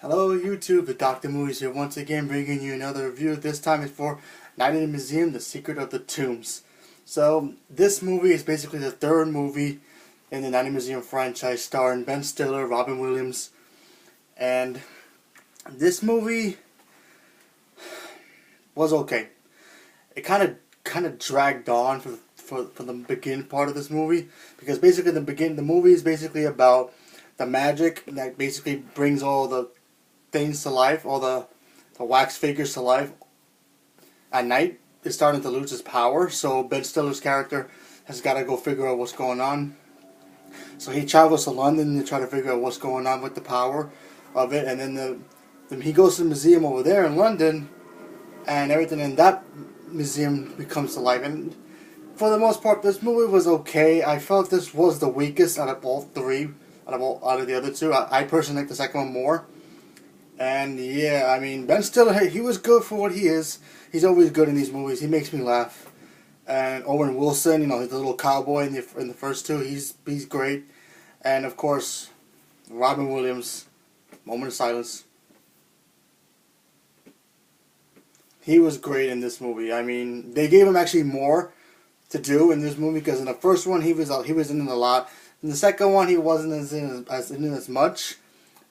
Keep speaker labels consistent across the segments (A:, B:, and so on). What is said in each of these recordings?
A: Hello YouTube, the Dr. Movies here once again bringing you another review. This time it's for Night in the Museum, The Secret of the Tombs. So this movie is basically the third movie in the Night in the Museum franchise starring Ben Stiller, Robin Williams, and this movie was okay. It kind of dragged on for the beginning part of this movie, because basically the movie is basically about the magic that basically brings all the things to life, all the wax figures to life at night. Is starting to lose its power, so Ben Stiller's character has got to go figure out what's going on. So he travels to London to try to figure out what's going on with the power of it, and then he goes to the museum over there in London, and everything in that museum becomes to life. And for the most part, this movie was okay. I felt this was the weakest out of all three, out of the other two. I personally like the second one more. And yeah, I mean, Ben Stiller, hey, he was good for what he is. He's always good in these movies. He makes me laugh. And Owen Wilson, you know, the little cowboy in the first two, he's great. And of course, Robin Williams, moment of silence. He was great in this movie. I mean, they gave him actually more to do in this movie, because in the first one he was in it a lot. In the second one he wasn't in as much.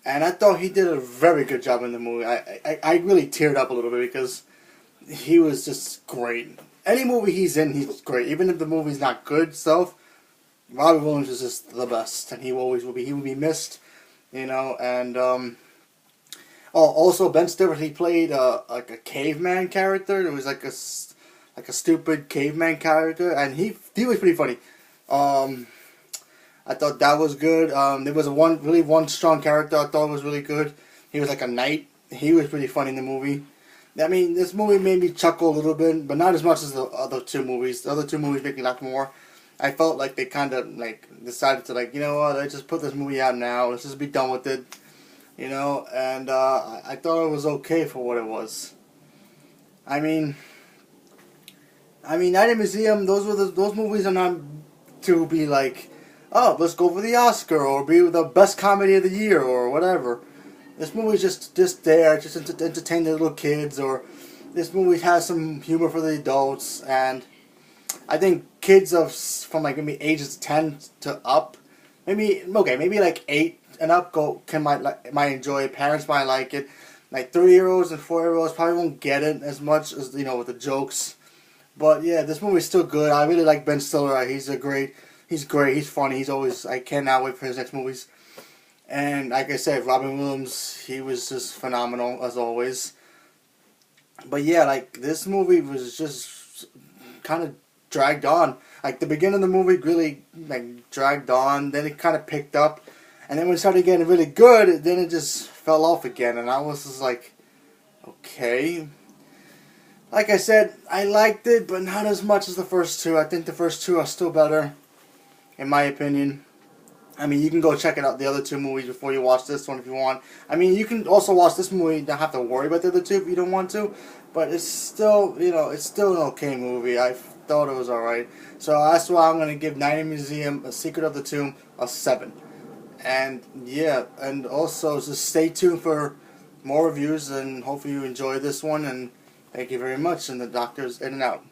A: And I thought he did a very good job in the movie. I really teared up a little bit because he was just great. Any movie he's in, he's great. Even if the movie's not good stuff, Robin Williams is just the best, and he always will be. He will be missed, you know. And also Ben Stiller, he played like a caveman character. It was like a stupid caveman character, and he was pretty funny. I thought that was good. There was one strong character I thought was really good. He was like a knight. He was pretty funny in the movie. I mean, this movie made me chuckle a little bit, but not as much as the other two movies. The other two movies make me laugh more. I felt like they kind of like decided to, like, you know what, let's just put this movie out now. Let's just be done with it, you know. And I thought it was okay for what it was. I mean, Night in the Museum. Those movies are not to be like, oh, let's go for the Oscar, or be the best comedy of the year, or whatever. This movie's just there, just to entertain the little kids, or this movie has some humor for the adults, and I think kids from like maybe ages 10 to up, maybe like 8 and up might enjoy it. Parents might like it. Like 3-year-olds and 4-year-olds probably won't get it as much as, you know, with the jokes. But yeah, this movie's still good. I really like Ben Stiller. He's great. He's funny. I cannot wait for his next movies. And like I said, Robin Williams, he was just phenomenal as always. But yeah, like, this movie was just kind of dragged on. Like, the beginning of the movie really like dragged on. Then it kind of picked up, and then when it started getting really good, then it just fell off again. And I was just like, okay. Like I said, I liked it, but not as much as the first two. I think the first two are still better, in my opinion. I mean, you can go check it out, the other two movies, before you watch this one if you want. I mean, you can also watch this movie, you don't have to worry about the other two if you don't want to. But it's still, you know, it's still an okay movie. I thought it was alright. So that's why I'm going to give Night in the Museum, A Secret of the Tomb, a 7. And yeah, and also just stay tuned for more reviews, and hopefully you enjoy this one. And thank you very much. And the Doctor's in and out.